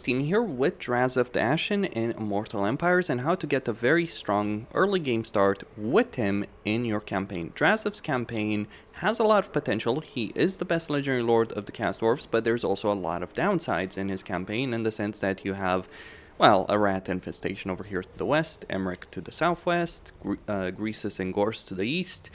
Team here with Drazhoath the Ashen in Immortal Empires and how to get a very strong early game start with him in your campaign. Drazhoath's campaign has a lot of potential. He is the best legendary lord of the cast dwarves, but there's also a lot of downsides in his campaign in the sense that you have, well, a rat infestation over here to the west, Emmerich to the southwest, Greases and Gorse to the east.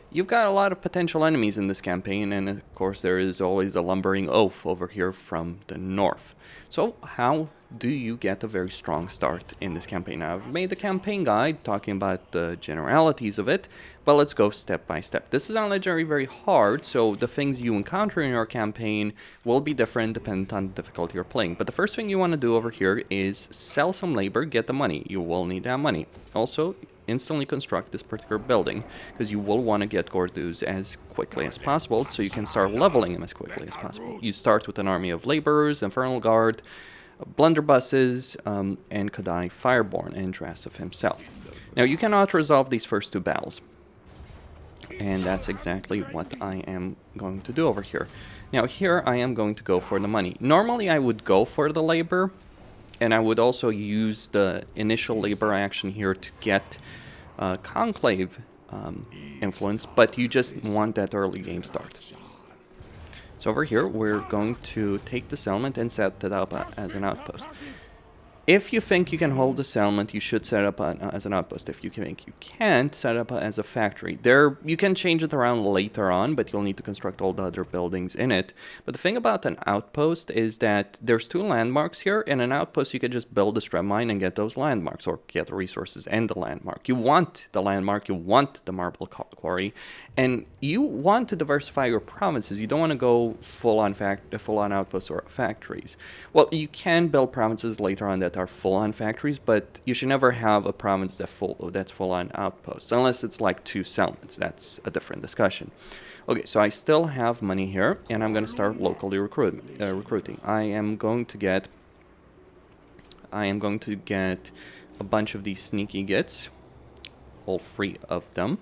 You've got a lot of potential enemies in this campaign, and of course there is always a lumbering oaf over here from the north. So how do you get a very strong start in this campaign? Now, I've made a campaign guide talking about the generalities of it, but let's go step by step. This is on legendary very hard, so the things you encounter in your campaign will be different depending on the difficulty you're playing. But the first thing you want to do over here is sell some labor, get the money. You will need that money. Also, instantly construct this particular building, because you will want to get Gordoos as quickly as possible, so you can start leveling them as quickly as possible. You start with an army of laborers, Infernal Guard, blunderbusses, and Kodai Fireborn, and Drazhoath himself. Now, you cannot resolve these first two battles, and that's exactly what I am going to do over here. Now, here I am going to go for the money. Normally, I would go for the labor, and I would also use the initial labor action here to get Conclave influence, but you just want that early game start. So over here, we're going to take the settlement and set it up as an outpost. If you think you can hold the settlement, you should set it up as an outpost. If you think you can't, set it up as a factory. You can change it around later on, but you'll need to construct all the other buildings in it. But the thing about an outpost is that there's two landmarks here. In an outpost, you could just build a strem mine and get those landmarks, or get the resources and the landmark. You want the landmark, you want the marble quarry, and you want to diversify your provinces. You don't want to go full-on outposts or factories. Well, you can build provinces later on that are full-on factories, but you should never have a province that's full-on outposts, unless it's like two settlements. That's a different discussion. Okay, so I still have money here, and I'm going to start locally recruiting. I am going to get a bunch of these sneaky gits, all 3 of them,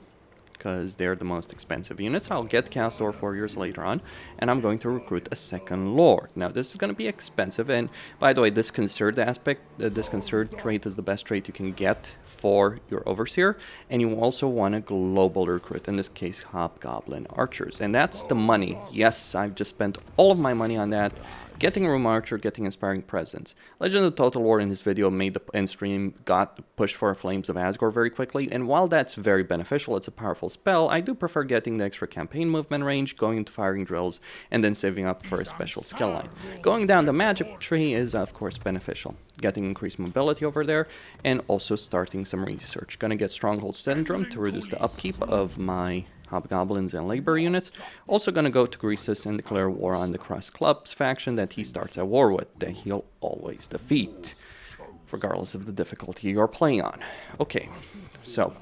because they're the most expensive units. I'll get cast dwarf warriors later on, and I'm going to recruit a second lord. Now, this is going to be expensive, and by the way, this concerted trait is the best trait you can get for your overseer, and you also want a global recruit, in this case, hobgoblin archers, and that's the money. Yes, I've just spent all of my money on that. Getting Room Archer, getting Inspiring Presence. Legend of Total War in his video made the end stream got pushed for Flames of Asgore very quickly, and while that's very beneficial, it's a powerful spell, I do prefer getting the extra campaign movement range, going into firing drills, and then saving up for a special skill line. Going down the magic tree is of course beneficial. Getting increased mobility over there, and also starting some research. Gonna get Stronghold Syndrome to reduce the upkeep of my hobgoblins and labor units. Also gonna go to Greases and declare war on the Cross Clubs faction that he starts at war with, that he'll always defeat, regardless of the difficulty you're playing on. Okay, so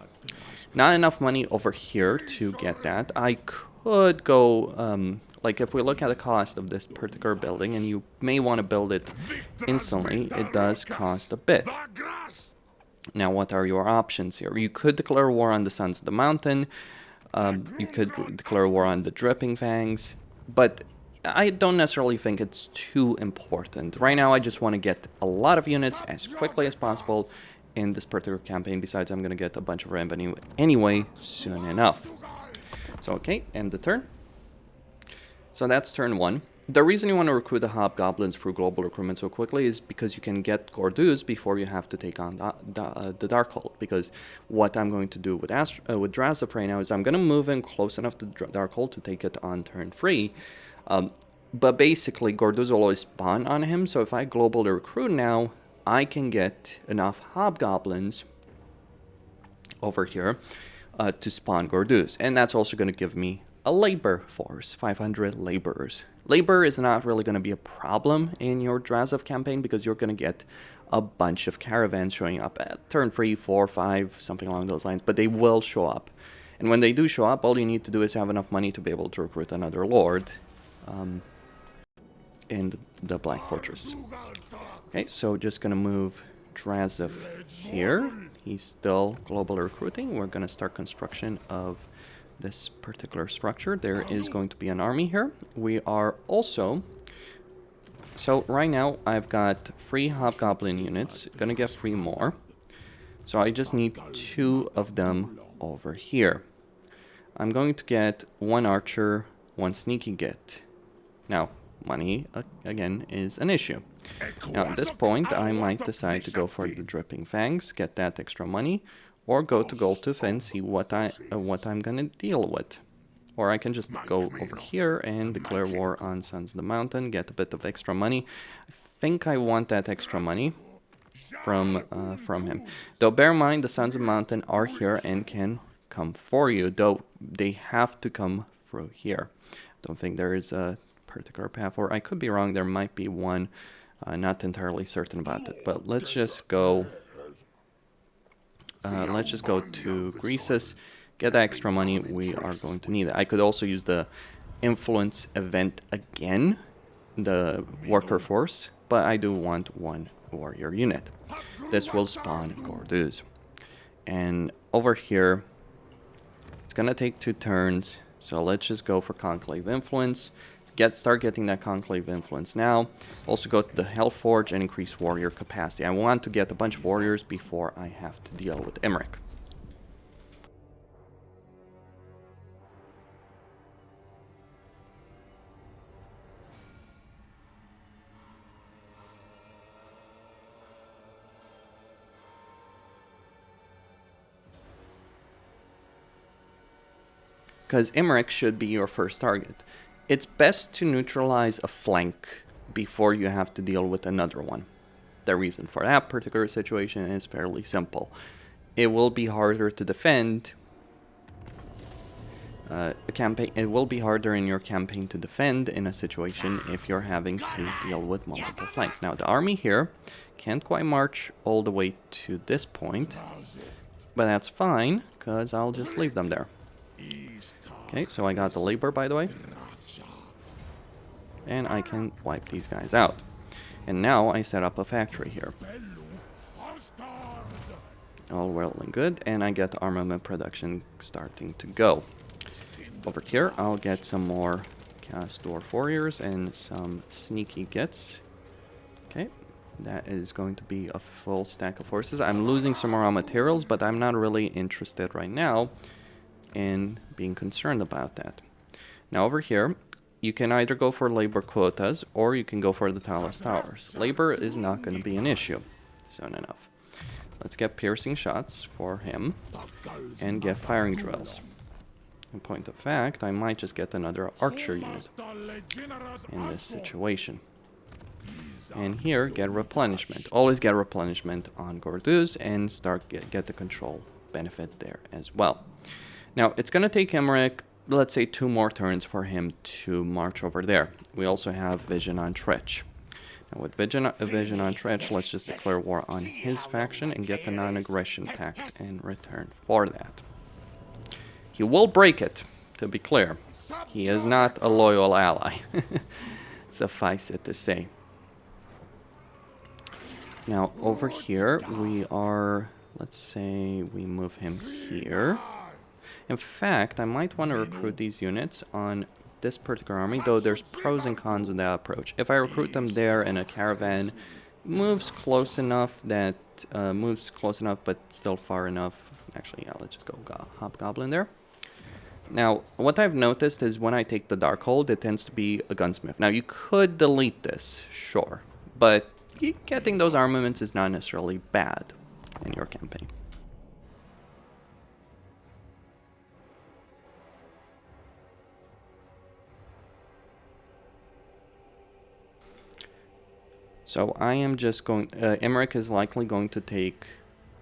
not enough money over here to get that. I could go, like if we look at the cost of this particular building, and you may want to build it instantly, it does cost a bit. Now, what are your options here? You could declare war on the Sons of the Mountain. You could declare war on the Dripping Fangs, but I don't necessarily think it's too important. Right now, I just want to get a lot of units as quickly as possible in this particular campaign. Besides, I'm going to get a bunch of revenue anyway soon enough. So, okay, end the turn. So that's turn 1. The reason you want to recruit the hobgoblins through global recruitment so quickly is because you can get Gordoos before you have to take on the Darkhold. Because what I'm going to do with Drazhoath right now is I'm going to move in close enough to Darkhold to take it on turn 3. But basically, Gordoos will always spawn on him, so if I globally recruit now, I can get enough hobgoblins over here to spawn Gordoos. And that's also going to give me a labor force, 500 laborers. Labor is not really going to be a problem in your Drazhoath campaign because you're going to get a bunch of caravans showing up at turn 3, 4, 5, something along those lines, but they will show up. And when they do show up, all you need to do is have enough money to be able to recruit another lord in the Black Fortress. Okay, so just going to move Drazhoath here. He's still global recruiting. We're going to start construction of this particular structure. There is going to be an army here. We are also So right now I've got 3 hobgoblin units, gonna get 3 more. So I just need 2 of them over here. I'm going to get 1 archer, 1 sneaky git. Now, money, again, is an issue. Now at this point I might decide to go for the Dripping Fangs, get that extra money, or go to Goldtooth and see what I'm gonna deal with. Or I can just go over here and declare war on Sons of the Mountain, get a bit of extra money. I think I want that extra money from him. Though bear in mind, the Sons of the Mountain are here and can come for you, though they have to come through here. Don't think there is a particular path, or I could be wrong, there might be one. Not entirely certain about it, but let's just go to Greases. Get the extra money, we are going to need it. I could also use the influence event again, the worker force, but I do want 1 warrior unit. This will spawn Gordoos. And over here, it's gonna take 2 turns, so let's just go for Conclave Influence. Start getting that Conclave Influence now. Also go to the Hellforge and increase warrior capacity. I want to get a bunch of warriors before I have to deal with Emmerich. Because Emmerich should be your first target. It's best to neutralize a flank before you have to deal with another one. The reason for that particular situation is fairly simple. It will be harder to defend it will be harder in your campaign to defend in a situation if you're having to deal with multiple flanks. Now the army here can't quite march all the way to this point, but that's fine, because I'll just leave them there. Okay, so I got the labor, by the way. And I can wipe these guys out. And now I set up a factory here. All well and good, and I get armament production starting to go. Over here, I'll get some more Cast Dwarf Warriors and some sneaky gets. Okay, that is going to be a full stack of horses. I'm losing some raw materials, but I'm not really interested right now in being concerned about that. Now over here, you can either go for labor quotas or you can go for the Talos Towers. Labor is not going to be an issue soon enough. Let's get piercing shots for him and get firing drills. In point of fact, I might just get another archer unit in this situation. And here, get replenishment. Always get replenishment on Gordoos and get the control benefit there as well. Now, it's going to take Emmerich, let's say, 2 more turns for him to march over there. We also have Vision on Tretch. Now, with Vision on Tretch, let's just declare war on his faction and get the non-aggression pact in return for that. He will break it, to be clear. He is not a loyal ally, suffice it to say. Now, over here, we are, let's say, we move him here. In fact, I might want to recruit these units on this particular army, though there's pros and cons with that approach. If I recruit them there and a caravan moves close enough but still far enough. Actually, yeah, let's just go Hobgoblin there. Now, what I've noticed is when I take the Darkhold, it tends to be a gunsmith. Now, you could delete this, sure, but getting those armaments is not necessarily bad in your campaign. So I am just going, Emmerich is likely going to take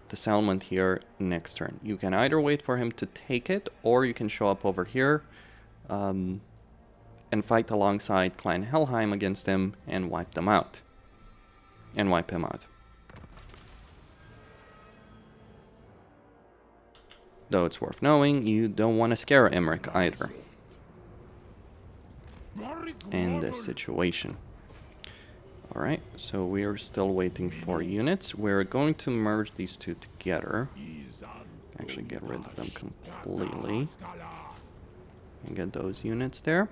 the settlement here next turn. You can either wait for him to take it, or you can show up over here and fight alongside Clan Helheim against him and wipe them out. And wipe him out. Though it's worth knowing, you don't want to scare Emmerich either in this situation. Alright, so we are still waiting for units. We're going to merge these two together. Actually get rid of them completely. And get those units there.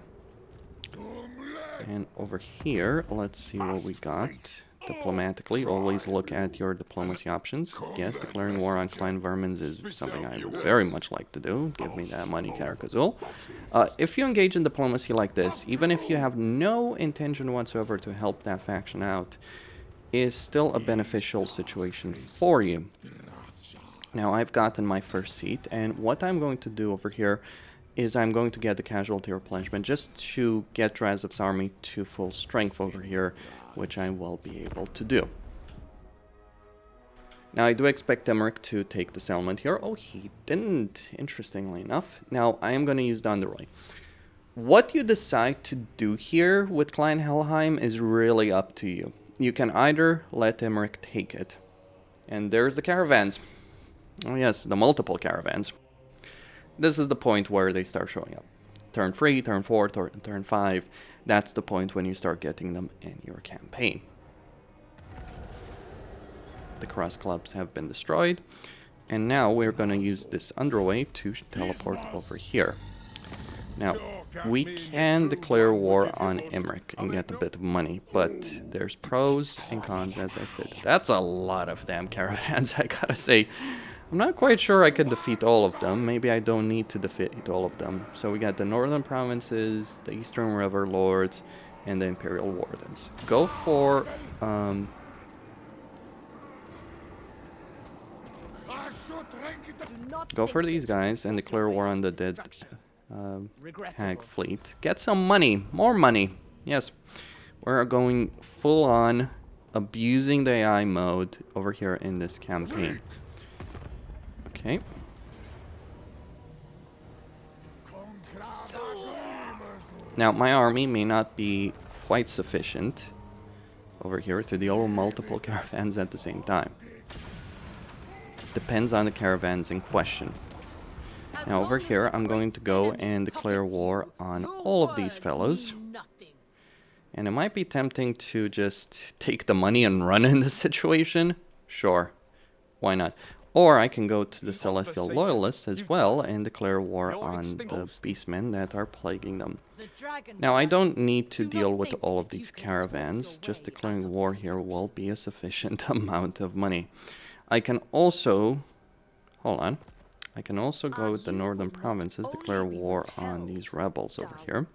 And over here, let's see what we got. Diplomatically, always look at your diplomacy options. Yes, declaring war on Klein Vermins is something I very much like to do. Give me that money, Karakazul. If you engage in diplomacy like this, even if you have no intention whatsoever to help that faction out, is still a beneficial situation for you. Now, I've gotten my first seat, and what I'm going to do over here is I'm going to get the casualty replenishment just to get Drazhoath's army to full strength over here, which I will be able to do. Now, I do expect Mederic to take the settlement here. Oh, he didn't, interestingly enough. Now, I am going to use Dunderoy. What you decide to do here with Klein Helheim is really up to you. You can either let Mederic take it. And there's the caravans. Oh yes, the multiple caravans. This is the point where they start showing up. Turn 3, turn 4, turn 5. That's the point when you start getting them in your campaign. The cross clubs have been destroyed. And now we're going to use this underway to teleport over here. Now, we can declare war on Mederic and get a bit of money, but there's pros and cons, as I stated. That's a lot of damn caravans, I gotta say. I'm not quite sure I can defeat all of them. Maybe I don't need to defeat all of them. So we got the northern provinces, the eastern river lords, and the imperial wardens. Go for these guys and declare war on the dead hag fleet. Get some money, more money. Yes, we're going full on abusing the AI mode over here in this campaign. Okay. Now, my army may not be quite sufficient over here to deal with multiple caravans at the same time. Depends on the caravans in question. Now, over here, I'm going to go and declare war on all of these fellows. And it might be tempting to just take the money and run in this situation. Sure, why not? Or I can go to the Celestial Loyalists as well and declare war on the beastmen that are plaguing them. Now, I don't need to deal with all of these caravans. Just declaring war here will be a sufficient amount of money. I can also... Hold on. I can also go with the northern provinces, declare war on these rebels over here.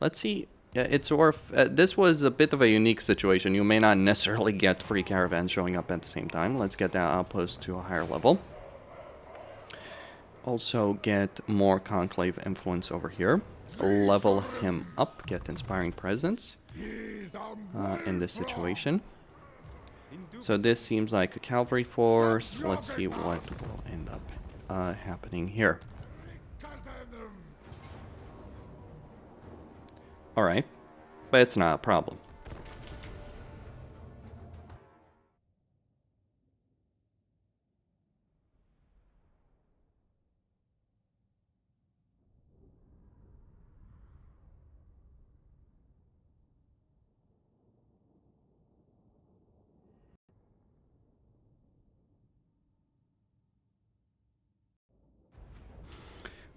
Let's see. Yeah, it's worth... this was a bit of a unique situation. You may not necessarily get 3 caravans showing up at the same time. Let's get that outpost to a higher level. Also get more conclave influence over here. Level him up. Get inspiring presence in this situation. So this seems like a cavalry force. Let's see what will end up happening here. Alright, but it's not a problem.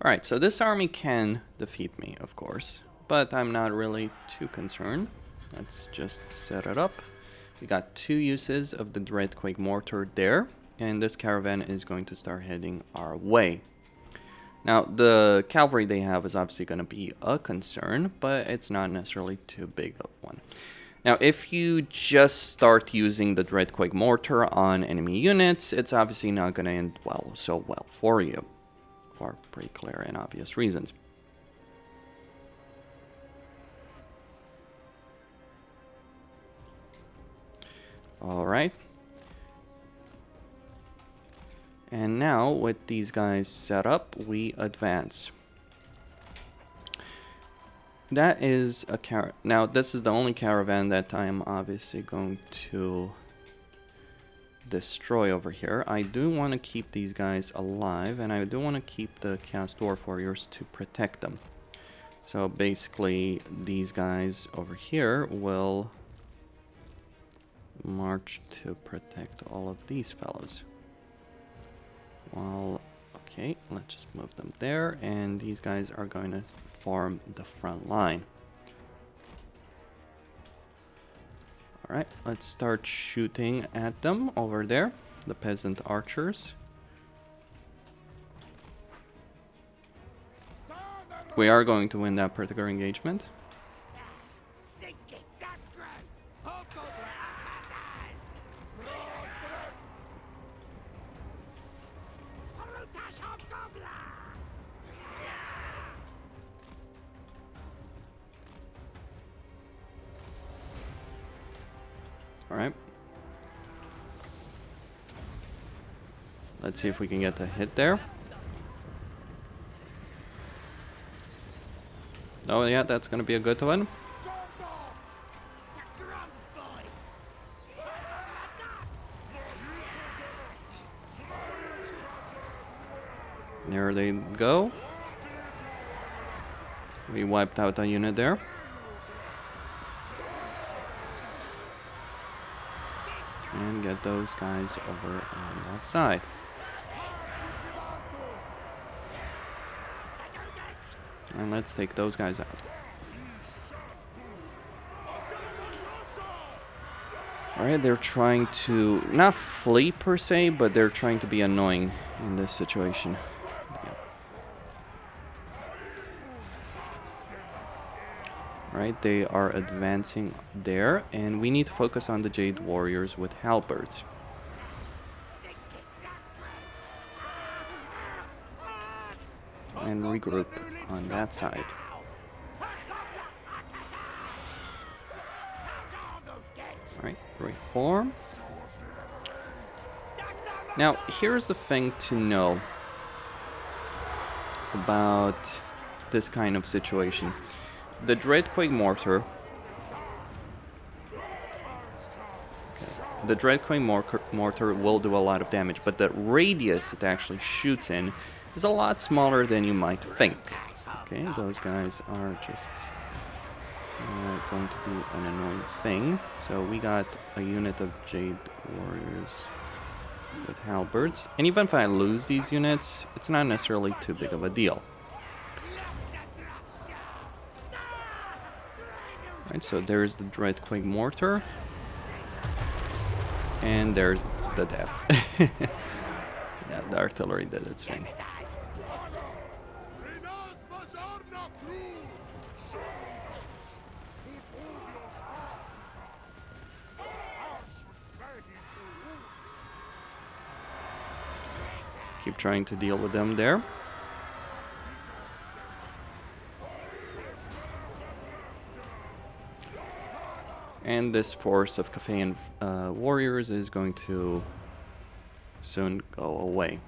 Alright, so this army can defeat me, of course, but I'm not really too concerned. Let's just set it up. We got 2 uses of the Dreadquake Mortar there, and this caravan is going to start heading our way. Now, the cavalry they have is obviously going to be a concern, but it's not necessarily too big of one. Now, if you just start using the Dreadquake Mortar on enemy units, it's obviously not going to end so well for you, for pretty clear and obvious reasons. Alright. And now, with these guys set up, we advance. That is a now, this is the only caravan that I am obviously going to destroy over here. I do want to keep these guys alive, and I do want to keep the Chaos Dwarf Warriors to protect them. So basically, these guys over here will march to protect all of these fellows. Well, okay, let's just move them there, and these guys are going to form the front line. Alright, let's start shooting at them over there. The peasant archers. We are going to win that particular engagement. Alright. Let's see if we can get a hit there. Oh yeah, that's gonna be a good one. There they go. We wiped out a unit there. And get those guys over on that side. And let's take those guys out. Alright, they're trying to not flee per se, but they're trying to be annoying in this situation. Alright, they are advancing there, and we need to focus on the Jade Warriors with halberds. And regroup on that side. Alright, reform. Now, here's the thing to know about this kind of situation. The Dreadquake Mortar. The Dreadquake Mortar will do a lot of damage, but the radius it actually shoots in is a lot smaller than you might think. Okay, those guys are just going to be an annoying thing. So we got a unit of Jade Warriors with halberds. And even if I lose these units, it's not necessarily too big of a deal. Right, so there's the Dreadquake Mortar. And there's the death. Yeah, the artillery did its thing. Keep trying to deal with them there. And this force of Caphaean warriors is going to soon go away.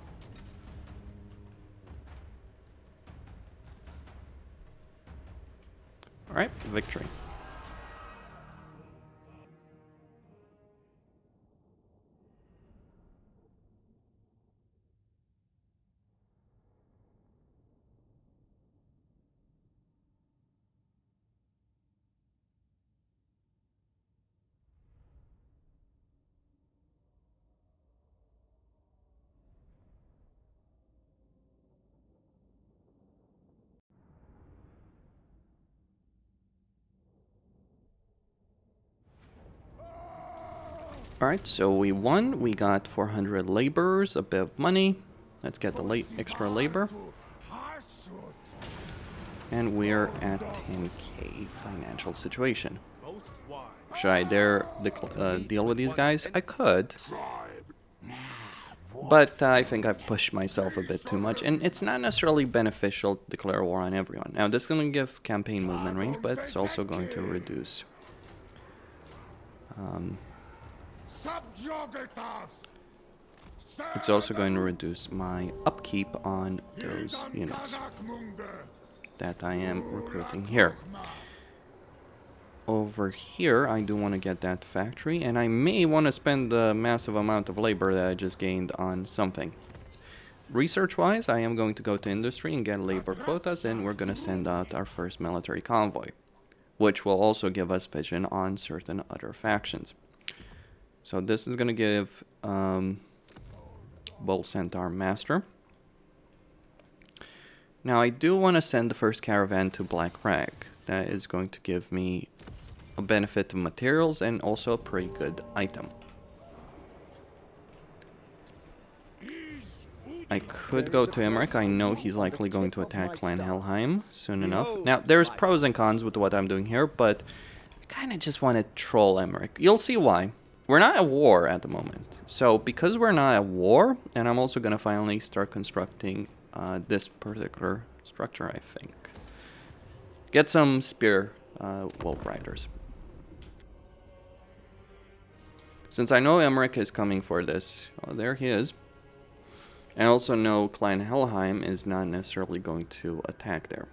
Alright, victory. Alright, so we won. We got 400 laborers, a bit of money. Let's get the extra labor. And we're at 10k financial situation. Should I dare deal with these guys? I could. But I think I've pushed myself a bit too much. And it's not necessarily beneficial to declare war on everyone. Now, this is going to give campaign movement range, but it's also going to reduce... it's also going to reduce my upkeep on those units that I am recruiting here. Over here, I do want to get that factory, and I may want to spend the massive amount of labor that I just gained on something. Research-wise, I am going to go to industry and get labor quotas, and we're going to send out our first military convoy, which will also give us vision on certain other factions. So this is going to give Bull Centaur Master. Now I do want to send the first caravan to Black Rag. That is going to give me a benefit of materials and also a pretty good item. I could go to Emmerich. I know he's likely going to attack Clan Helheim soon enough. Now, there's pros and cons with what I'm doing here, but I kind of just want to troll Emmerich. You'll see why. We're not at war at the moment. So, because we're not at war, and I'm also going to finally start constructing this particular structure, I think. Get some spear wolf riders. Since I know Emmerich is coming for this, oh, there he is. I also know Clan Helheim is not necessarily going to attack there.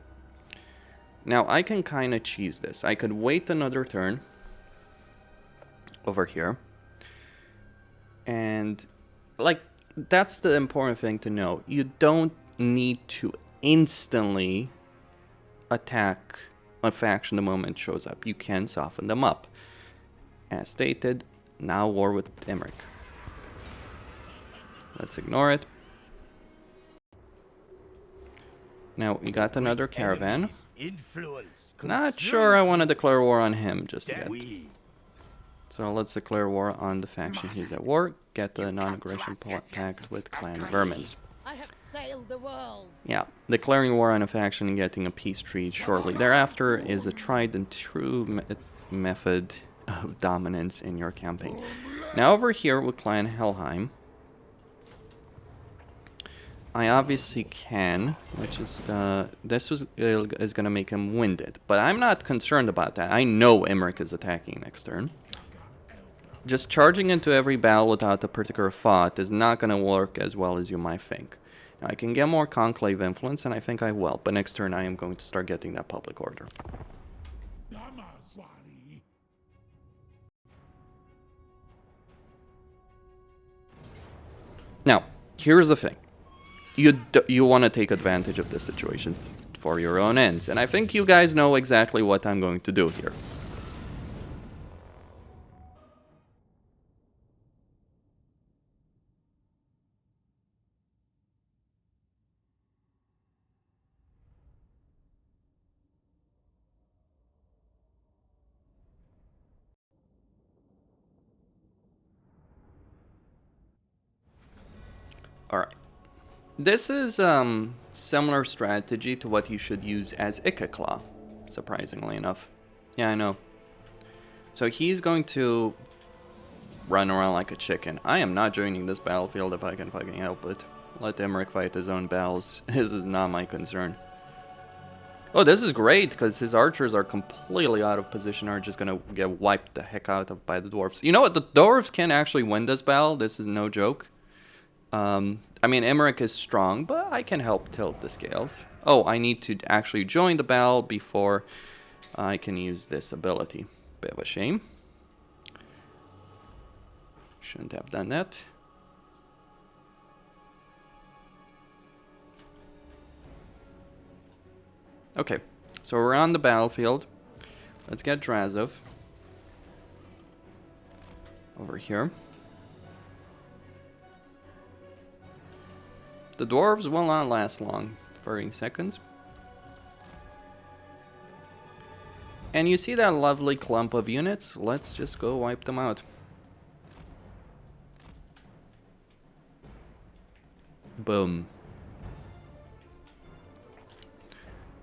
Now, I can kind of cheese this. I could wait another turn over here. And, like, that's the important thing to know. You don't need to instantly attack a faction the moment it shows up. You can soften them up. As stated, now war with Emmerich. Let's ignore it. Now, we got another caravan. Not sure I want to declare war on him just yet. So let's declare war on the faction he's at war. Get the non-aggression pact with Clan Vermins. Yeah, declaring war on a faction and getting a peace treaty shortly thereafter is a tried and true method of dominance in your campaign. Now over here with Clan Helheim, I obviously can, which is this is going to make him winded, but I'm not concerned about that. I know Emmerich is attacking next turn. Just charging into every battle without a particular thought is not going to work as well as you might think. Now, I can get more conclave influence, and I think I will, but next turn I am going to start getting that public order. Now, here's the thing. You want to take advantage of this situation for your own ends. And I think you guys know exactly what I'm going to do here. Alright. This is similar strategy to what you should use as Ikeclaw, surprisingly enough. Yeah, I know. So he's going to run around like a chicken. I am not joining this battlefield if I can fucking help it. Let Emmerich fight his own battles. This is not my concern. Oh, this is great, because his archers are completely out of position, are just going to get wiped the heck out of by the dwarves. You know what? The dwarves can actually win this battle. This is no joke. I mean, Emmerich is strong, but I can help tilt the scales. Oh, I need to actually join the battle before I can use this ability. Bit of a shame. Shouldn't have done that. Okay, so we're on the battlefield. Let's get Drazhoath over here. The dwarves will not last long, 30 seconds. And you see that lovely clump of units? Let's just go wipe them out. Boom.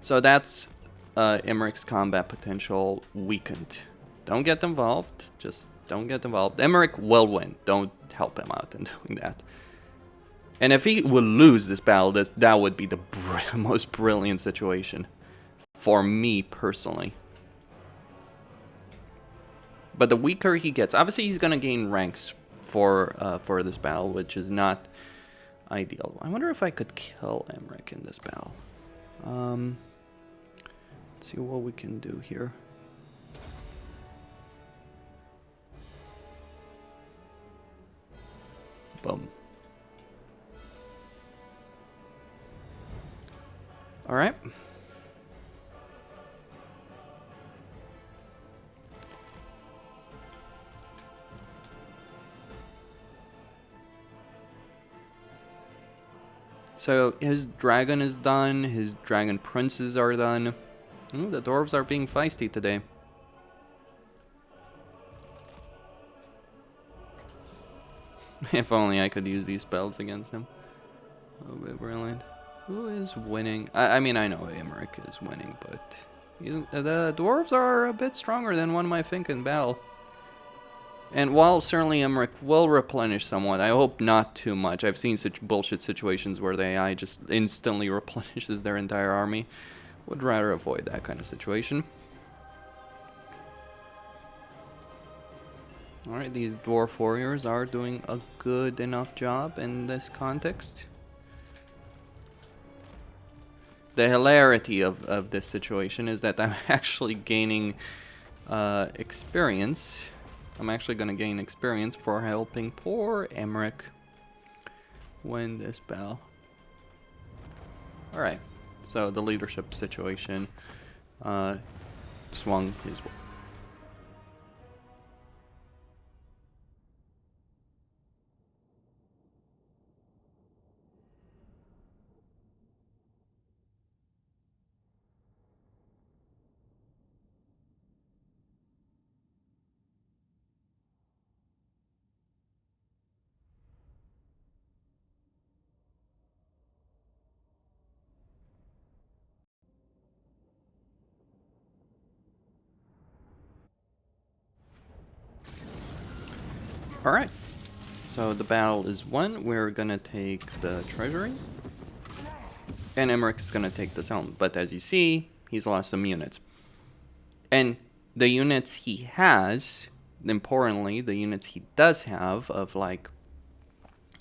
So that's Emmerich's combat potential weakened. Don't get involved. Just don't get involved. Emmerich will win. Don't help him out in doing that. And if he would lose this battle, that would be the most brilliant situation for me personally. But the weaker he gets, obviously he's gonna gain ranks for this battle, which is not ideal. I wonder if I could kill Emmerich in this battle. Let's see what we can do here. Boom. All right. So his dragon is done. His dragon princes are done. Ooh, the dwarves are being feisty today. If only I could use these spells against him. That would be brilliant. Who is winning? I mean, I know Emmerich is winning, but the dwarves are a bit stronger than one might think in battle. And while certainly Emmerich will replenish somewhat, I hope not too much. I've seen such bullshit situations where the AI just instantly replenishes their entire army. Would rather avoid that kind of situation. Alright, these dwarf warriors are doing a good enough job in this context. The hilarity of this situation is that I'm actually gaining experience. I'm actually going to gain experience for helping poor Emmerich win this battle. Alright, so the leadership situation swung his way. Alright, so the battle is won. We're gonna take the treasury. And Emmerich is gonna take this helm. But as you see, he's lost some units. And the units he has, importantly, the units he does have of like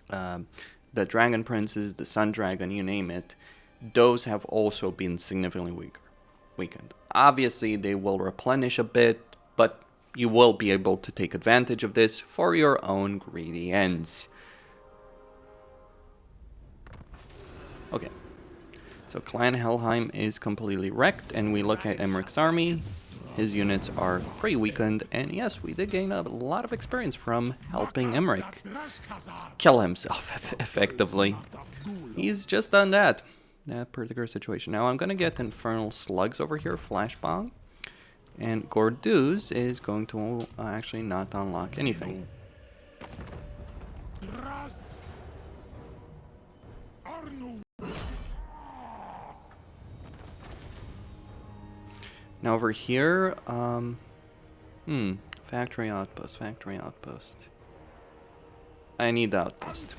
the Dragon Princes, the Sun Dragon, you name it, those have also been significantly weakened. Obviously, they will replenish a bit, but you will be able to take advantage of this for your own greedy ends. Okay, so Clan Helheim is completely wrecked, and we look at Emmerich's army. His units are pretty weakened, and yes, we did gain a lot of experience from helping Emmerich kill himself effectively. He's just done that particular situation. Now I'm gonna get Infernal Slugs over here, Flashbang. And Gorduz is going to actually not unlock anything. Now over here, factory outpost. I need the outpost.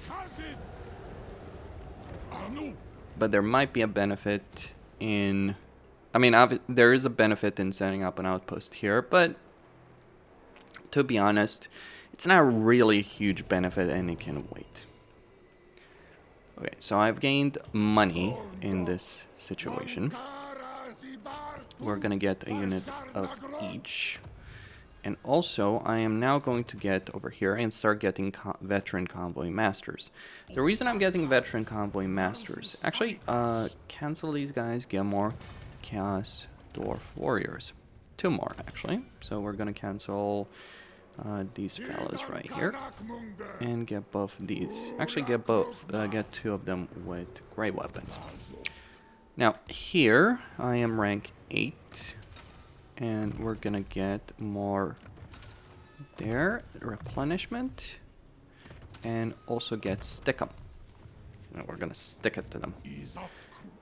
But there might be a benefit in... I mean, there is a benefit in setting up an outpost here, but to be honest, it's not really a huge benefit and it can wait. Okay, so I've gained money in this situation. We're gonna get a unit of each. And also, I am now going to get over here and start getting Veteran Convoy Masters. The reason I'm getting Veteran Convoy Masters, actually, cancel these guys, get more Chaos Dwarf Warriors. 2 more, actually. So we're gonna cancel these fellas right here. And get both of these. Actually, get 2 of them with great weapons. Now, here, I am rank 8. And we're gonna get more there, replenishment, and also get Stickum. And we're gonna stick it to them.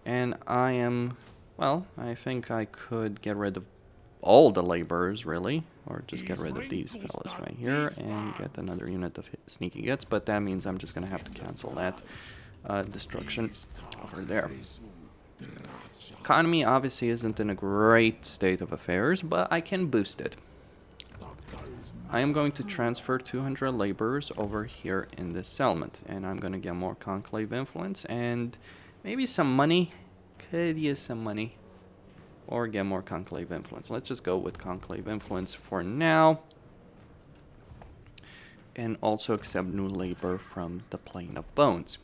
And I am, well, I think I could get rid of all the laborers, really, or just get rid of these fellas right here and get another unit of sneaky gets, but that means I'm just gonna have to cancel that destruction over there. Economy obviously isn't in a great state of affairs, but I can boost it. I am going to transfer 200 laborers over here in this settlement, and I'm going to get more conclave influence and maybe some money. Could use some money. Or get more conclave influence. Let's just go with conclave influence for now. And also accept new labor from the Plane of Bones.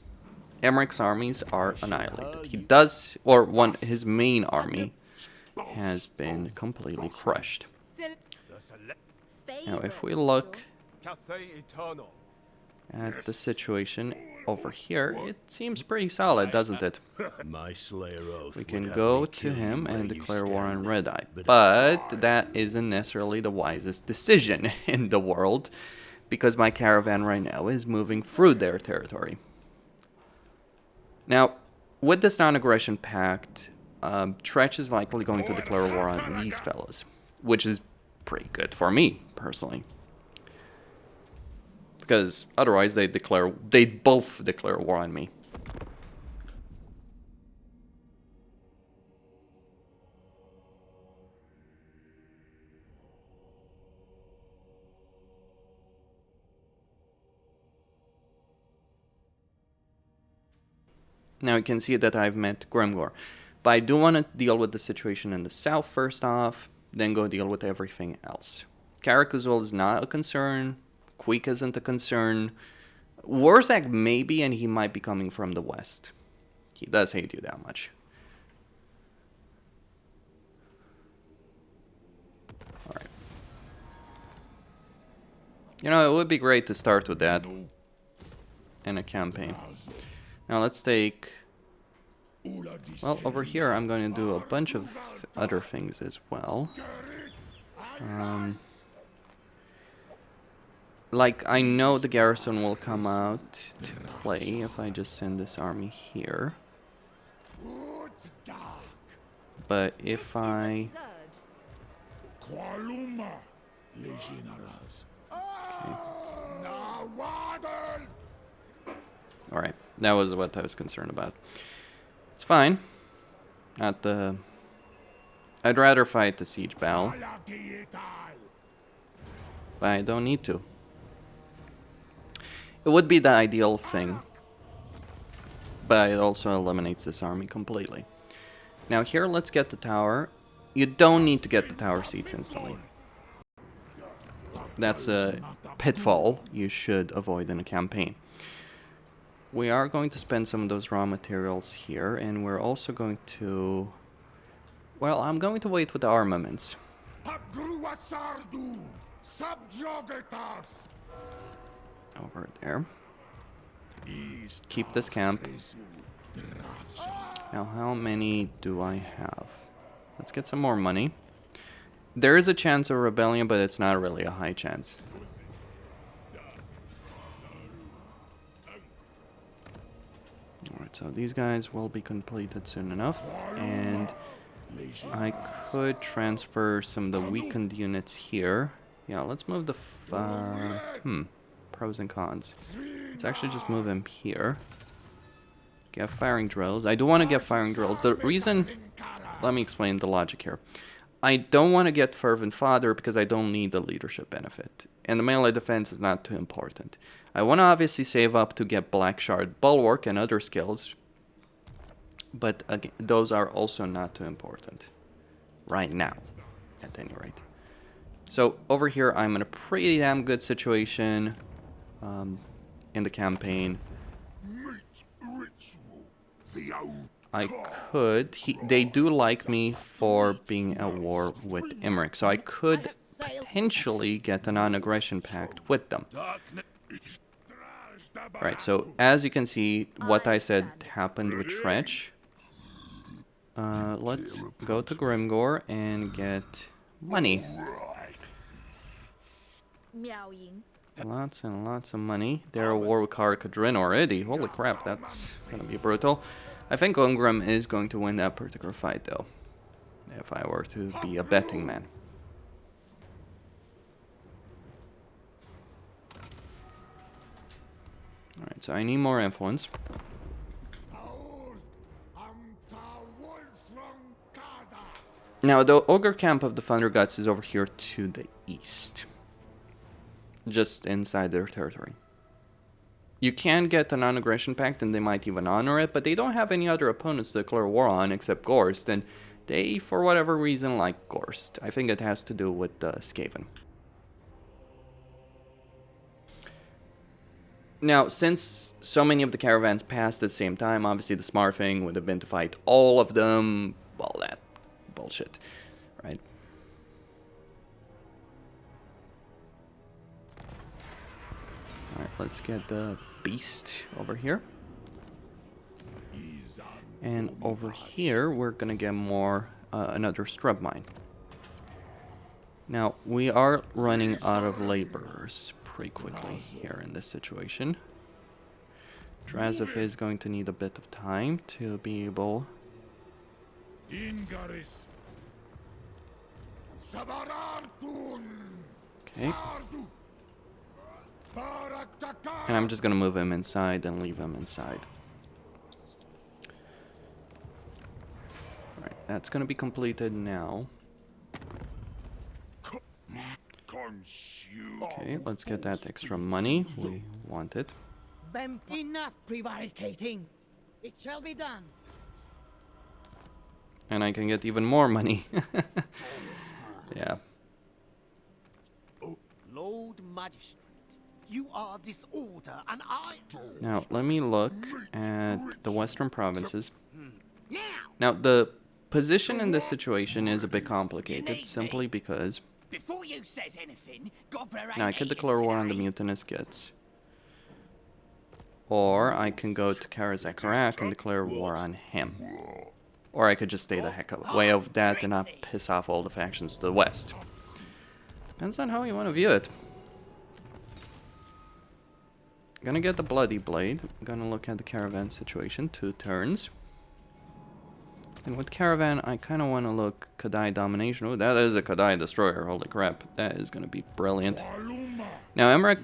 Emmerich's armies are annihilated. He does, or his main army has been completely crushed. Now, if we look at the situation over here, it seems pretty solid, doesn't it? We can go to him and declare war on Red Eye, but that isn't necessarily the wisest decision in the world, because my caravan right now is moving through their territory. Now, with this non-aggression pact, Tretch is likely going to declare war on these fellas, which is pretty good for me, personally. Because otherwise they'd both declare war on me. Now you can see that I've met Grimgor. But I do want to deal with the situation in the south first off, then go deal with everything else. Karakazul is not a concern. Queek isn't a concern. Warzak maybe, and he might be coming from the west. He does hate you that much. Alright. You know, it would be great to start with that in a campaign. Now let's take... Well, over here I'm going to do a bunch of other things as well. Like, I know the garrison will come out to play if I just send this army here. But if I... Okay. Alright, that was what I was concerned about. It's fine. Not the... I'd rather fight the siege battle. But I don't need to. It would be the ideal thing. But it also eliminates this army completely. Now here, let's get the tower. You don't need to get the tower seats instantly. That's a pitfall you should avoid in a campaign. We are going to spend some of those raw materials here, and we're also going to... Well, I'm going to wait with the armaments. Over there. Keep this camp. Now, how many do I have? Let's get some more money. There is a chance of rebellion, but it's not really a high chance. Alright, so these guys will be completed soon enough, and I could transfer some of the weakened units here. Yeah, let's move the... pros and cons. Let's actually just move them here. Get firing drills. I do want to get firing drills. The reason... Let me explain the logic here. I don't want to get Fervent Fodder because I don't need the leadership benefit. And the melee defense is not too important. I want to obviously save up to get Black Shard Bulwark and other skills. But again, those are also not too important. Right now, at any rate. So over here, I'm in a pretty damn good situation in the campaign. I could... they do like me for being at war with Emmerich, so I could potentially get a non-aggression pact with them. Right, so as you can see, what I said happened with Tretch. Let's go to Grimgor and get money. Lots and lots of money. They're at war with Kadrin already. Holy crap, that's gonna be brutal. I think Ungrim is going to win that particular fight, though. If I were to be a betting man. Alright, so I need more influence. Now, the Ogre camp of the Thunder Guts is over here to the east. Just inside their territory. You can get a non-aggression pact and they might even honor it, but they don't have any other opponents to declare war on except Gorst, and they, for whatever reason, like Gorst. I think it has to do with Skaven. Now, since so many of the caravans passed at the same time, obviously the smart thing would have been to fight all of them. Well, that bullshit, right? Alright, let's get the beast over here. And over here, we're gonna get more, another strub mine. Now, we are running out of laborers pretty quickly here in this situation. Drazhoath is going to need a bit of time to be able... Okay. And I'm just gonna move him inside and leave him inside. Alright, that's gonna be completed now. Okay, let's get that extra money. We want it. Enough prevaricating. It shall be done. And I can get even more money. Yeah. Lord Magistrate, you are disorder, and I... Now, let me look at the Western provinces. Now, the position in this situation is a bit complicated, simply because... Before you says anything, Now, I could declare war on the mutinous Gits. Or I can go to Karazakarak and declare war on him. Or I could just stay the heck away of that and not piss off all the factions to the west. Depends on how you want to view it. Gonna get the Bloody Blade. Gonna look at the Caravan situation. 2 turns. And with Caravan, I kind of want to look Kadai Domination. Oh, that is a Kadai Destroyer. Holy crap. That is gonna be brilliant. Now, Emmerich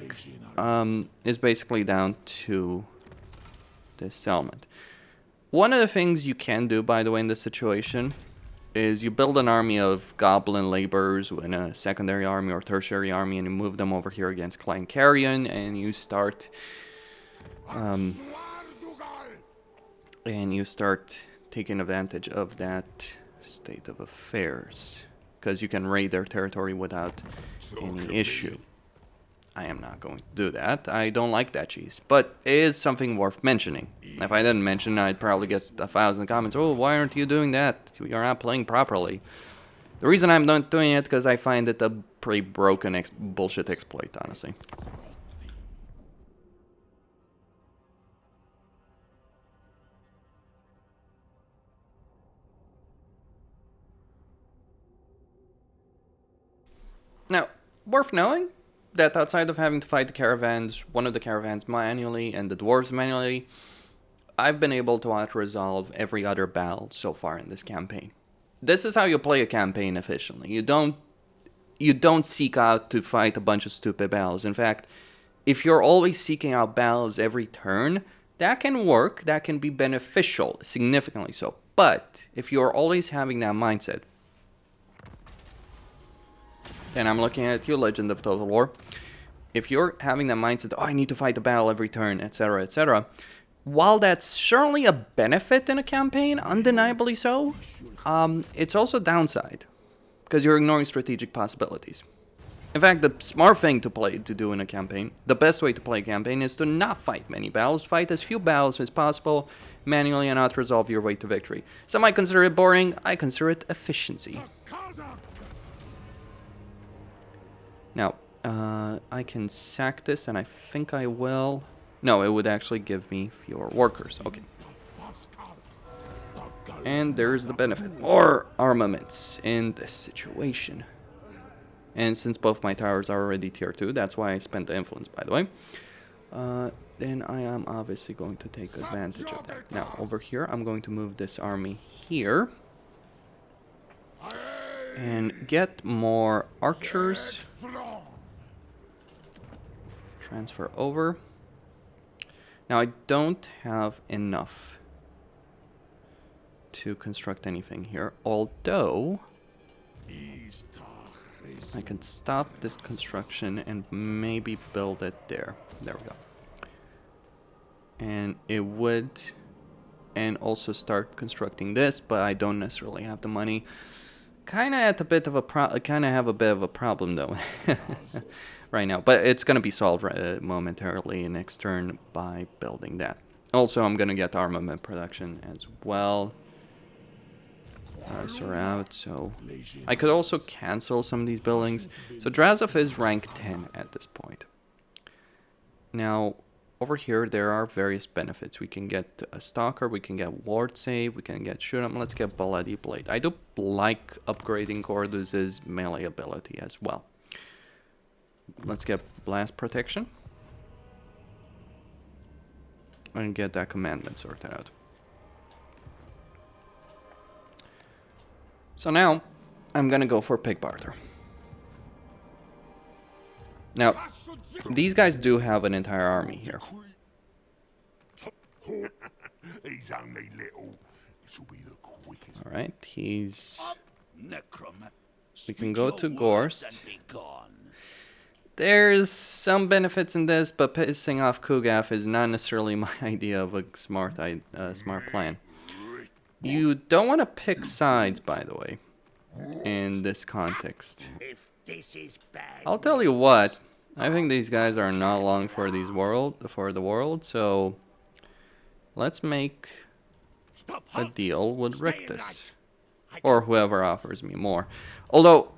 is basically down to this settlement. One of the things you can do, by the way, in this situation is you build an army of goblin laborers in a secondary army or tertiary army, and you move them over here against Clan Carrion, and you start taking advantage of that state of affairs, because you can raid their territory without any issue. I am not going to do that. I don't like that cheese, but it is something worth mentioning. If I didn't mention it, I'd probably get 1,000 comments. Oh, why aren't you doing that? You're not playing properly. The reason I'm not doing it because I find it a pretty broken bullshit exploit, honestly. Now, worth knowing that outside of having to fight the caravans, one of the caravans manually and the dwarves manually, I've been able to auto-resolve every other battle so far in this campaign. This is how you play a campaign efficiently. You don't seek out to fight a bunch of stupid battles. In fact, if you're always seeking out battles every turn, that can work, that can be beneficial, significantly so. But if you're always having that mindset, and I'm looking at you, Legend of Total War. If you're having that mindset, oh, I need to fight the battle every turn, etc., etc., while that's certainly a benefit in a campaign, undeniably so, it's also a downside, because you're ignoring strategic possibilities. In fact, the smart thing to do in a campaign, the best way to play a campaign, is to not fight many battles, fight as few battles as possible, manually, and not resolve your way to victory. Some might consider it boring, I consider it efficiency. Now, I can sack this, and I think I will. No, it would actually give me fewer workers. Okay. And there's the benefit. More armaments in this situation. And since both my towers are already tier 2, that's why I spent the influence, by the way. Then I am obviously going to take advantage of that. Now, over here, I'm going to move this army here. And get more archers. Transfer over. Now I don't have enough to construct anything here, although I can stop this construction and maybe build it there. There we go. And it would, and also start constructing this, but I don't necessarily have the money. Kind of have a bit of a problem though right now, but it's gonna be solved momentarily next turn by building that. Also, I'm gonna get armament production as well. So I could also cancel some of these buildings. So Drazhoath is rank 10 at this point. Now over here there are various benefits. We can get a stalker, we can get ward save, we can get shoot 'em. Let's get Bloody Blade. I do like upgrading Kurtis' melee ability as well. let's get blast protection. And get that commandment sorted out. So now, I'm gonna go for pig barter. Now, these guys do have an entire army here. He's only little. This'll be the quickest. Alright, he's... Necroman. We can go to Gorst. There's some benefits in this, but pissing off Kugaf is not necessarily my idea of a smart plan. You don't want to pick sides, by the way, in this context. If this is bad. I'll tell you what, I think these guys are not long for the world, so let's make a deal with Rictus, or whoever offers me more. Although,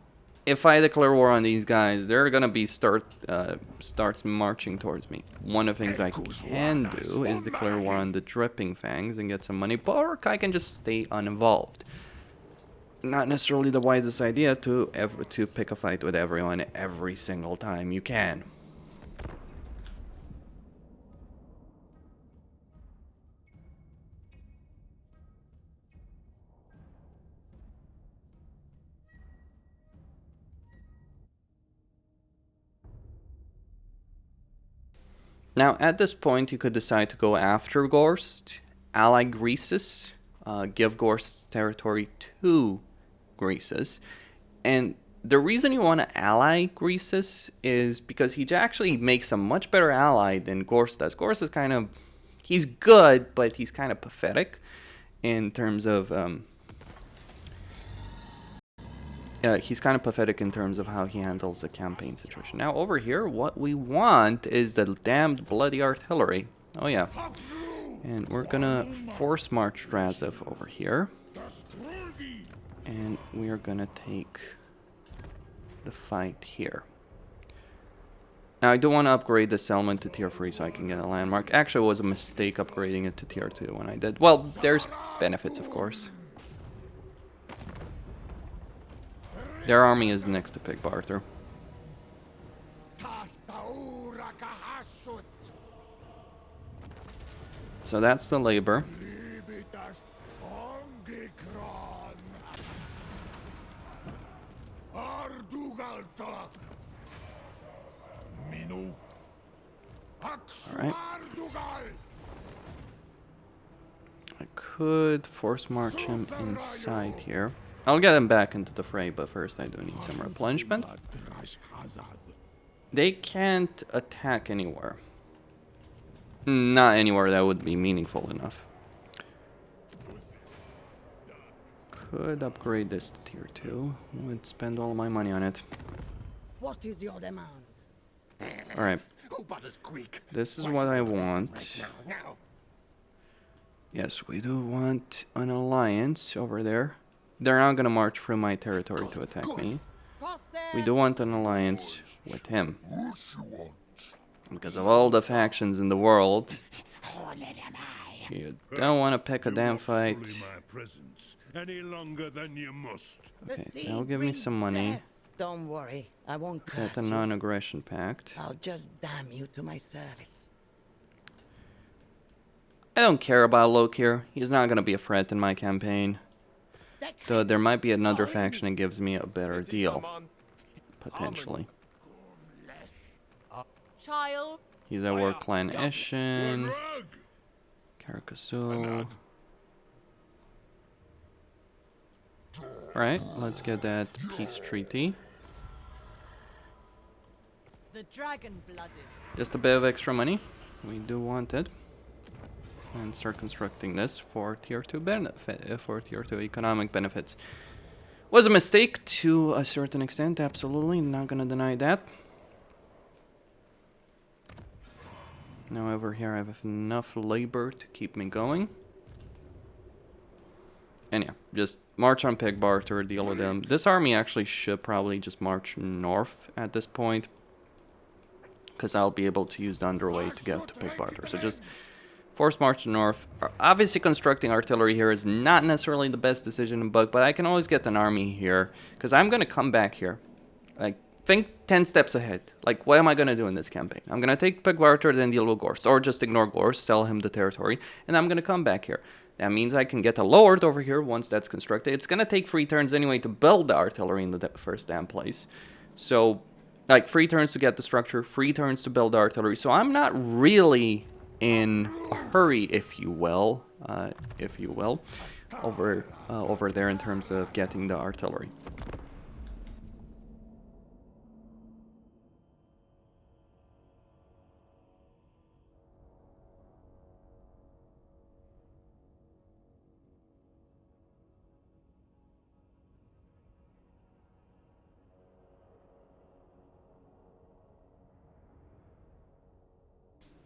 if I declare war on these guys, they're gonna be starts marching towards me. One of the things I can do is declare war on the Dripping Fangs and get some money, or I can just stay uninvolved. Not necessarily the wisest idea to pick a fight with everyone every single time you can. Now, at this point, you could decide to go after Gorst, ally Greases, give Gorst territory to Greases. And the reason you want to ally Greases is because he actually makes a much better ally than Gorst does. Gorst is kind of... he's good, but he's kind of pathetic in terms of... he's kind of pathetic in terms of how he handles the campaign situation. Now, over here, what we want is the damned bloody artillery. Oh, yeah. And we're gonna force march Drazhoath over here. And we are gonna take the fight here. Now, I do want to upgrade this element to tier 3 so I can get a landmark. Actually, it was a mistake upgrading it to tier 2 when I did. Well, there's benefits, of course. Their army is next to Pig Barter. So that's the labor. Alright. I could force march him inside here. I'll get him back into the fray, but first I do need some replenishment. They can't attack anywhere. Not anywhere that would be meaningful enough. Could upgrade this to tier 2. Would spend all my money on it. What is your demand? Alright. This is what I want. Yes, we do want an alliance over there. They're not gonna march through my territory to attack me. We do want an alliance with him. Because of all the factions in the world, you don't want to pick a damn fight. Okay, that'll give me some money. Don't worry, I won't curse Get a non-aggression pact. I'll just damn you to my service. I don't care about Loke here. He's not gonna be a threat in my campaign. So there might be another faction that gives me a better deal. Potentially. Child. He's at War Clan Ashen. Carcassonne. Alright, let's get that peace treaty. The dragon blooded. Just a bit of extra money. We do want it. And start constructing this for tier 2 benefit, for tier 2 economic benefits. Was a mistake to a certain extent, absolutely, not gonna deny that. Now over here I have enough labor to keep me going. And yeah, just march on Pig Barter, deal with them. This army actually should probably just march north at this point, because I'll be able to use the underway to get to Pig Barter. So just force march north. Obviously constructing artillery here is not necessarily the best decision in Bug, but I can always get an army here, because I'm going to come back here. Like, think 10 steps ahead. Like, what am I going to do in this campaign? I'm going to take Pegwarter, then deal with Gorst. Or just ignore Gorst, sell him the territory, and I'm going to come back here. That means I can get a Lord over here once that's constructed. It's going to take 3 turns anyway to build the artillery in the first damn place. So, like, 3 turns to get the structure, 3 turns to build the artillery. So I'm not really in a hurry, if you will, over there in terms of getting the artillery.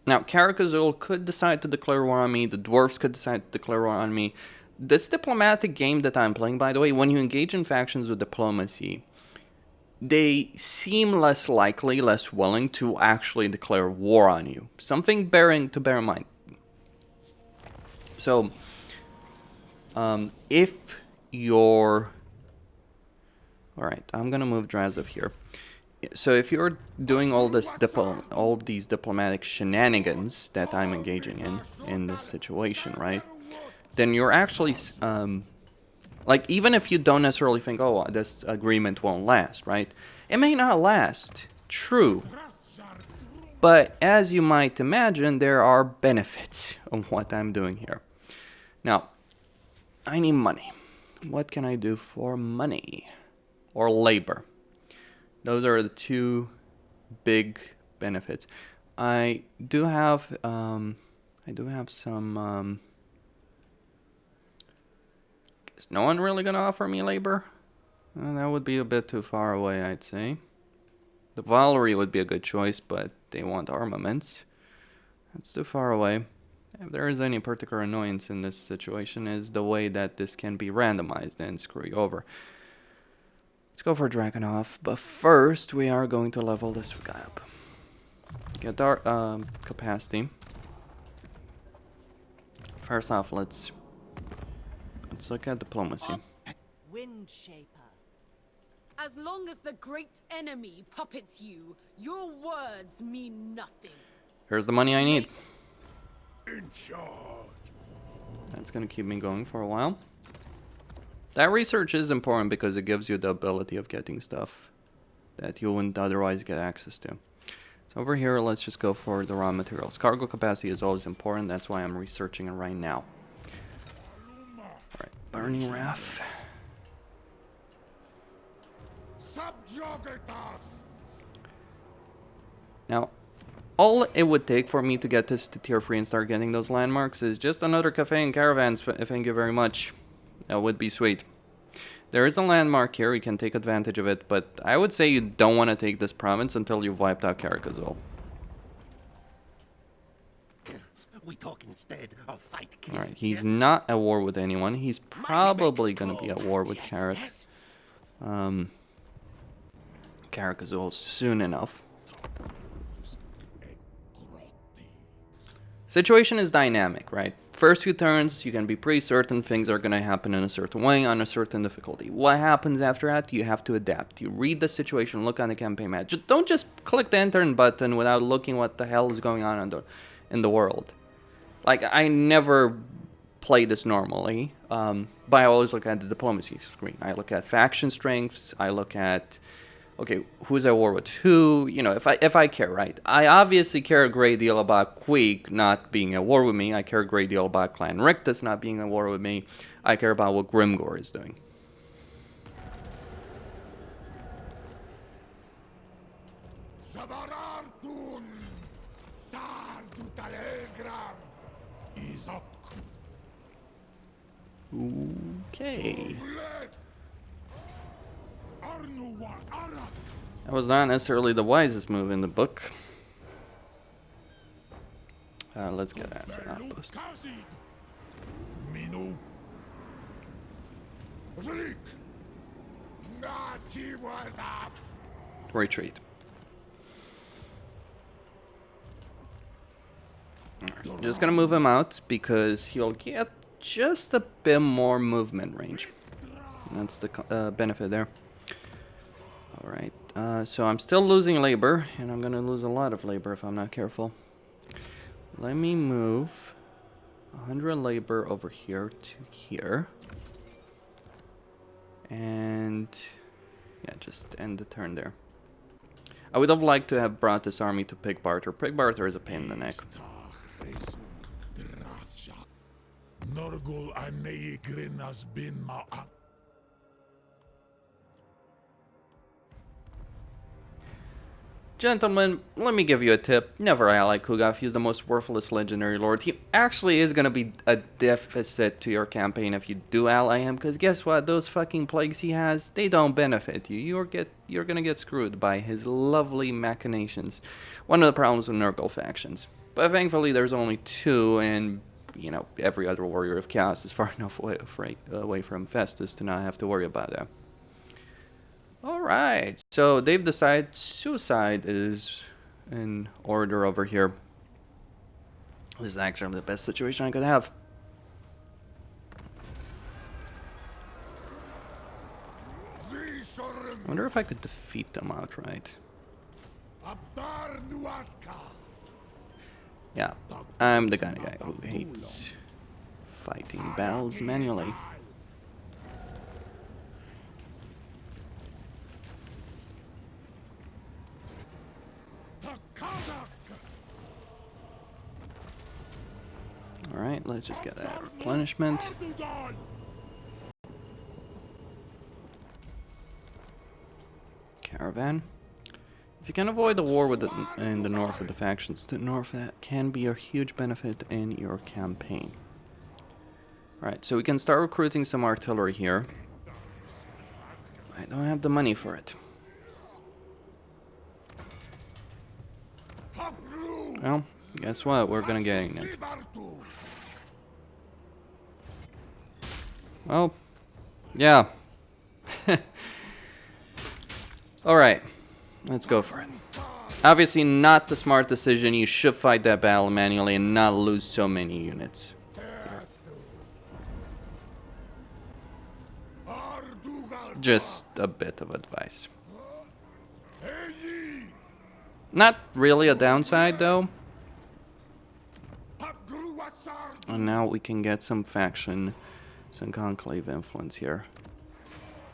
Now, Karakazul could decide to declare war on me, the dwarves could decide to declare war on me. This diplomatic game that I'm playing, by the way, when you engage in factions with diplomacy, they seem less likely, less willing to actually declare war on you. Something to bear in mind. So, if you're... Alright, I'm gonna move Drazhoath here. So if you're doing all these diplomatic shenanigans that I'm engaging in this situation, right? Then you're actually like, even if you don't necessarily think, oh, this agreement won't last, right? It may not last, true. But as you might imagine, there are benefits of what I'm doing here. Now, I need money. What can I do for money or labor? Those are the 2 big benefits. I do have some. Is no one really gonna offer me labor? That would be a bit too far away, I'd say. The Valerie would be a good choice, but they want armaments. That's too far away. If there is any particular annoyance in this situation, is the way that this can be randomized and screw you over. Let's go for Dragunov, but first we are going to level this guy up. Get our capacity. First off, let's look at diplomacy. Windshaper. As long as the great enemy puppets you, your words mean nothing. Here's the money I need. In charge. That's gonna keep me going for a while. That research is important because it gives you the ability of getting stuff that you wouldn't otherwise get access to. So over here, let's just go for the raw materials. Cargo capacity is always important. That's why I'm researching it right now. Alright, Burning Wrath. Now, all it would take for me to get this to tier 3 and start getting those landmarks is just another cafe and caravans. Thank you very much. That would be sweet. There is a landmark here, you can take advantage of it, but I would say you don't want to take this province until you've wiped out Karakazul. We talk instead of fight. Alright, he's not at war with anyone. He's probably going to be at war with Karak. Karakazul soon enough. Situation is dynamic, right? First few turns, you can be pretty certain things are going to happen in a certain way, on a certain difficulty. What happens after that? You have to adapt. You read the situation, look on the campaign map. Don't just click the enter button without looking what the hell is going on in the world. Like, I never play this normally, but I always look at the diplomacy screen. I look at faction strengths, I look at... okay, who's at war with who? You know, if I care, right? I obviously care a great deal about Queek not being at war with me. I care a great deal about Clan Rictus not being at war with me. I care about what Grimgor is doing. Okay. That was not necessarily the wisest move in the book. Let's get that as an outpost. Retreat. Alright, just gonna move him out because he'll get just a bit more movement range. That's the benefit there. Alright, So I'm still losing labor, and I'm gonna lose a lot of labor if I'm not careful. Let me move 100 labor over here to here. And yeah, just end the turn there. I would have liked to have brought this army to Pigbarter. Pigbarter is a pain in the neck. Gentlemen, let me give you a tip. Never ally Kugaf. He's the most worthless legendary lord. He actually is going to be a deficit to your campaign if you do ally him. Because guess what? Those fucking plagues he has, they don't benefit you. You're going to get screwed by his lovely machinations. One of the problems with Nurgle factions. But thankfully there's only 2, and you know, every other warrior of chaos is far enough away from Festus to not have to worry about that. Alright, so they've decided suicide is in order over here. This is actually the best situation I could have. I wonder if I could defeat them outright. Yeah, I'm the kind of guy who hates fighting battles manually. Alright, let's just get a replenishment. Caravan. If you can avoid the war in the north with the factions to the north, that can be a huge benefit in your campaign. Alright, so we can start recruiting some artillery here. I don't have the money for it. Well, guess what? We're gonna get it. Well, yeah. Alright, let's go for it. Obviously not the smart decision. You should fight that battle manually and not lose so many units. Just a bit of advice. Not really a downside though. And now we can get some faction, some conclave influence here.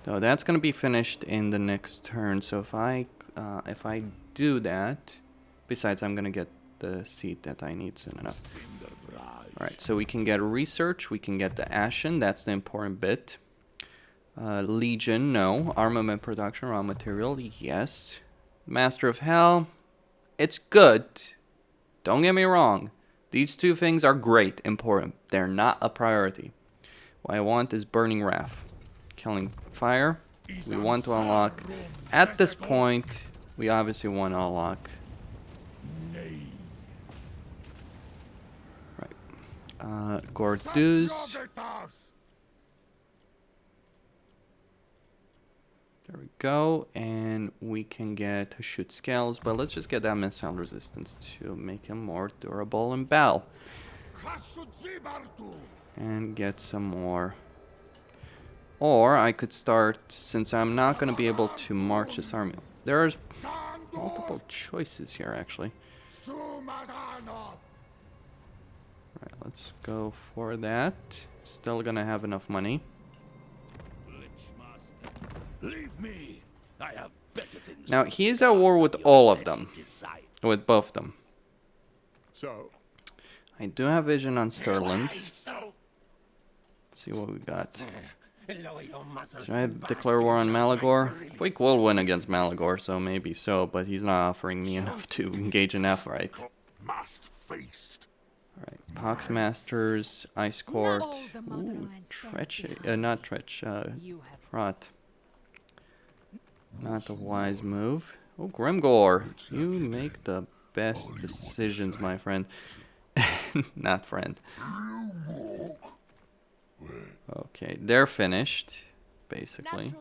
So that's going to be finished in the next turn. So if I do that, besides I'm going to get the seat that I need soon enough. Alright, so we can get research, we can get the Ashen, that's the important bit. Legion, no. Armament production, raw material, yes. Master of Hell, it's good. Don't get me wrong. These 2 things are great, important. They're not a priority. What I want is Burning Wrath. Killing Fire. We want to unlock. At this point, we obviously want to unlock. Right. Gordouz. There we go. And we can get shoot scales, but let's just get that missile resistance to make him more durable in battle. And get some more. Or I could start, since I'm not going to be able to march this army. There's multiple choices here, actually. Right, let's go for that. Still going to have enough money. Now, he's at war with all of them. With both of them. So, I do have vision on Sterling. Let's see what we got. Should I declare war on Malagor? Quake will win against Malagor, so maybe so, but he's not offering me enough to engage in F, right? Alright, Pox Masters, Ice Court, ooh, not Tretch, Fraught. Not a wise move. Oh, Grimgor, you make the best decisions, my friend. Not friend. Okay, they're finished, basically.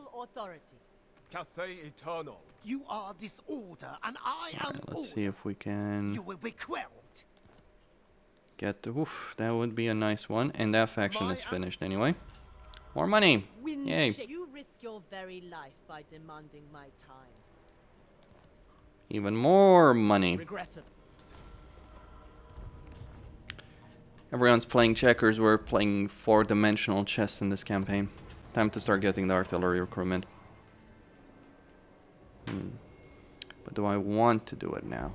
You are disorder, and I am let's see if we can You will be quelled. get the... Oof, that would be a nice one. And that faction is finished anyway. More money! Yay! You risk your very life by demanding my time. Even more money. Regrettably. Everyone's playing checkers. We're playing 4-dimensional chess in this campaign. Time to start getting the artillery recruitment. But do I want to do it now?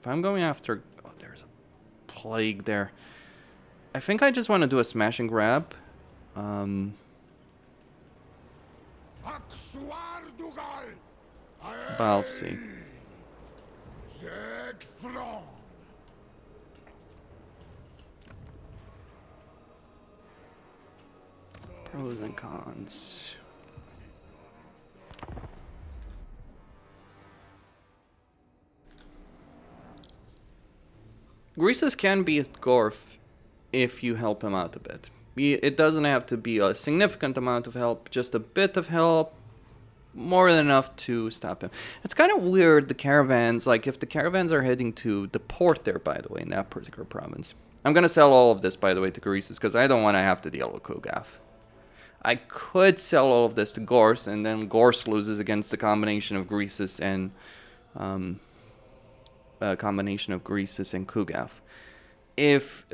If I'm going after... Oh, there's a plague there. I think I just want to do a smash and grab. But I'll see. Pros and cons. Greases can be a Gorf if you help him out a bit. It doesn't have to be a significant amount of help, just a bit of help, more than enough to stop him. It's kind of weird, the caravans, like if the caravans are heading to the port there, by the way, in that particular province. I'm going to sell all of this, by the way, to Greases, because I don't want to have to deal with Kugaf. I could sell all of this to Gorse, and then Gorse loses against the combination of Greases and Kugaf. If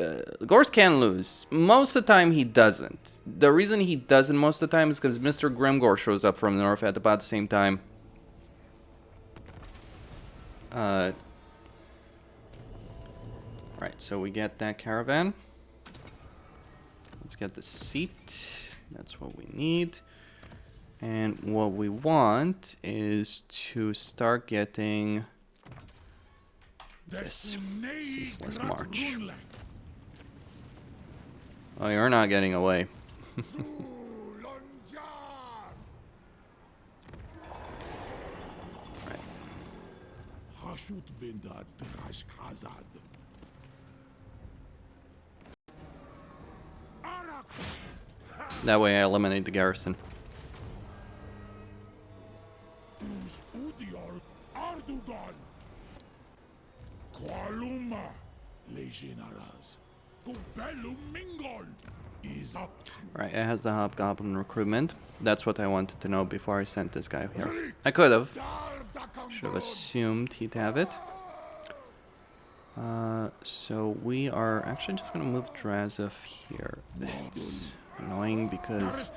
Gorse can lose, most of the time he doesn't. The reason he doesn't most of the time is because Mr. Grimgore shows up from the north at about the same time. Right, so we get that caravan. Let's get the seat. That's what we need. And what we want is to start getting this ceaseless march. Oh, you're not getting away. Right. That way I eliminate the garrison. Right, it has the hobgoblin recruitment. That's what I wanted to know before I sent this guy here. I could have. Should have assumed he'd have it. So we are actually just gonna move Drazhoath here. It's annoying because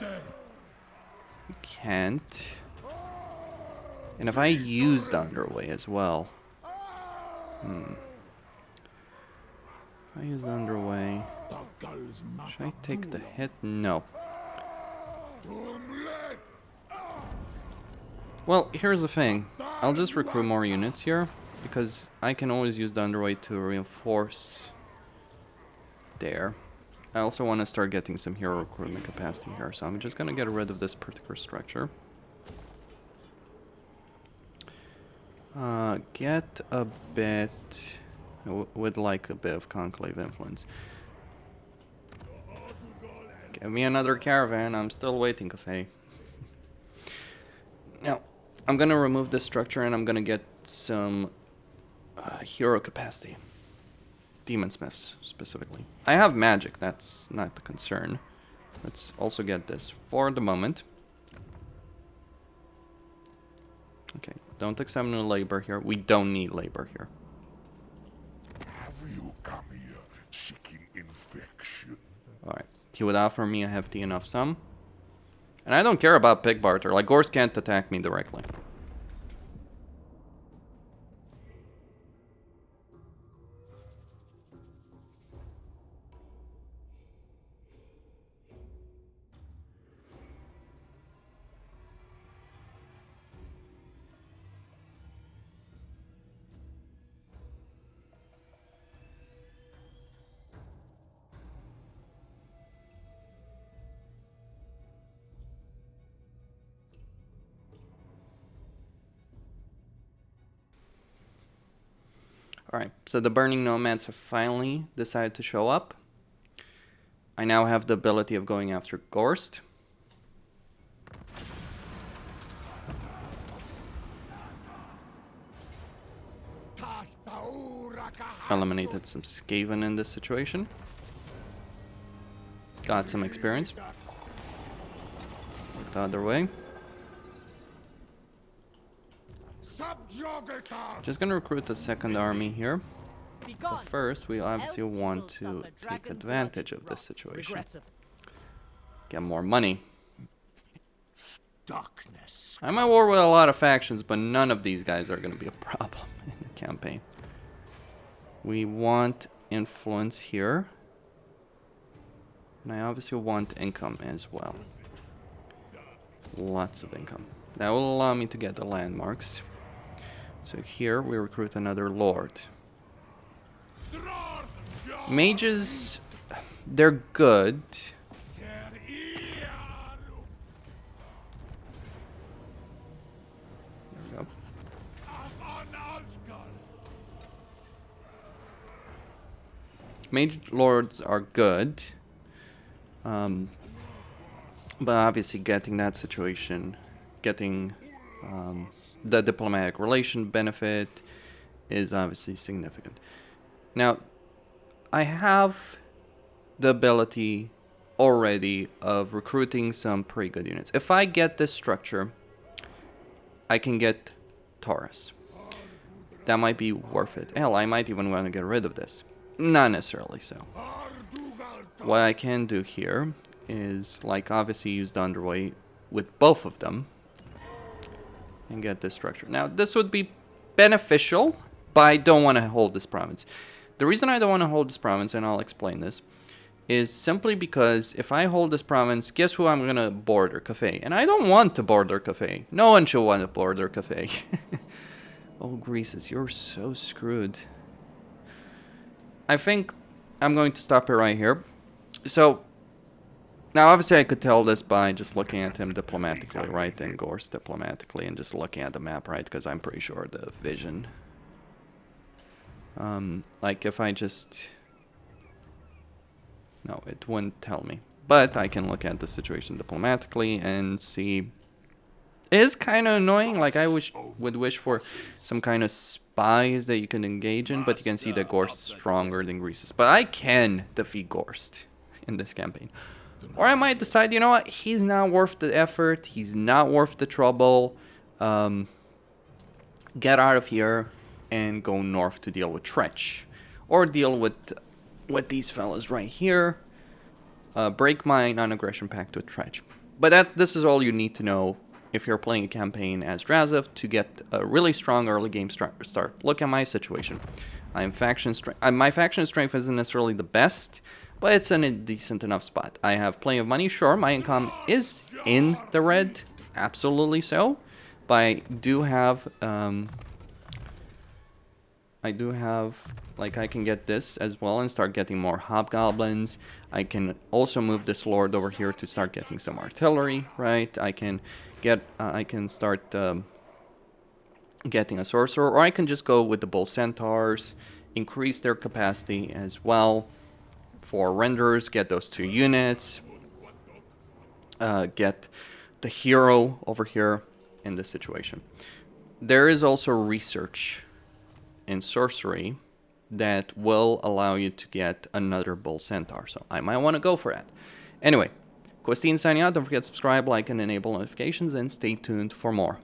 we can't. And if I used Underway as well. If I use Underway, should I take the hit? No. Well, here's the thing. I'll just recruit more units here, because I can always use the Underway to reinforce there. I also want to start getting some hero recruitment capacity here, so I'm just going to get rid of this particular structure. Get a bit... would like a bit of conclave influence. Give me another caravan. I'm still waiting, Cafe. Now, I'm gonna remove this structure and I'm gonna get some hero capacity. Demon Smiths, specifically. I have magic, that's not the concern. Let's also get this for the moment. Okay, don't accept new labor here. We don't need labor here. Have you come here seeking infection? Alright, he would offer me a hefty enough sum. And I don't care about pig barter, like Gorse can't attack me directly. Alright, so the Burning Nomads have finally decided to show up. I now have the ability of going after Gorst. Eliminated some Skaven in this situation. Got some experience. Look the other way. Just gonna recruit a second army here. Begone, But first, we obviously else you want will to suffer take dragon-blooded advantage of this wrath. situation. Regrettably. Get more money. Darkness. I'm at war with a lot of factions, but none of these guys are gonna be a problem in the campaign. We want influence here. And I obviously want income as well. Lots of income. That will allow me to get the landmarks. So here we recruit another lord. Mages, they're good. There we go. Mage lords are good. But obviously getting that situation, getting the diplomatic relation benefit is obviously significant. Now, I have the ability already of recruiting some pretty good units. If I get this structure, I can get Taurus. That might be worth it. Hell, I might even want to get rid of this. Not necessarily so. What I can do here is, like, obviously use the underway with both of them and get this structure. Now, this would be beneficial, but I don't want to hold this province. The reason I don't want to hold this province, and I'll explain this, is simply because if I hold this province, guess who I'm going to border? Cafe. And I don't want to border Cafe. No one should want to border Cafe. Oh, Greases, you're so screwed. I think I'm going to stop it right here. So, now obviously I could tell this by just looking at him diplomatically, right? And Gorse diplomatically, and just looking at the map, right? Because I'm pretty sure the vision. Like if I just... No, it wouldn't tell me. But I can look at the situation diplomatically and see... It is kind of annoying. Like I would wish for some kind of spies that you can engage in, but you can see that Gorst is stronger than Greases. But I can defeat Gorst in this campaign. Or I might decide, you know what, he's not worth the effort, he's not worth the trouble. Get out of here and go north to deal with Tretch. Or deal with these fellas right here. Break my non-aggression pact with Tretch. But this is all you need to know if you're playing a campaign as Drazhoath to get a really strong early game start. Look at my situation. I'm faction strength. My faction strength isn't necessarily the best, but it's in a decent enough spot. I have plenty of money. Sure, my income is in the red, absolutely so. But I do have, like, I can get this as well and start getting more hobgoblins. I can also move this lord over here to start getting some artillery, right? I can get, I can start getting a sorcerer, or I can just go with the bull centaurs, increase their capacity as well. For renderers, get those 2 units. Get the hero over here in this situation. There is also research in sorcery that will allow you to get another bull centaur. So I might want to go for that. Anyway, Questine signing out. Don't forget to subscribe, like, and enable notifications, and stay tuned for more.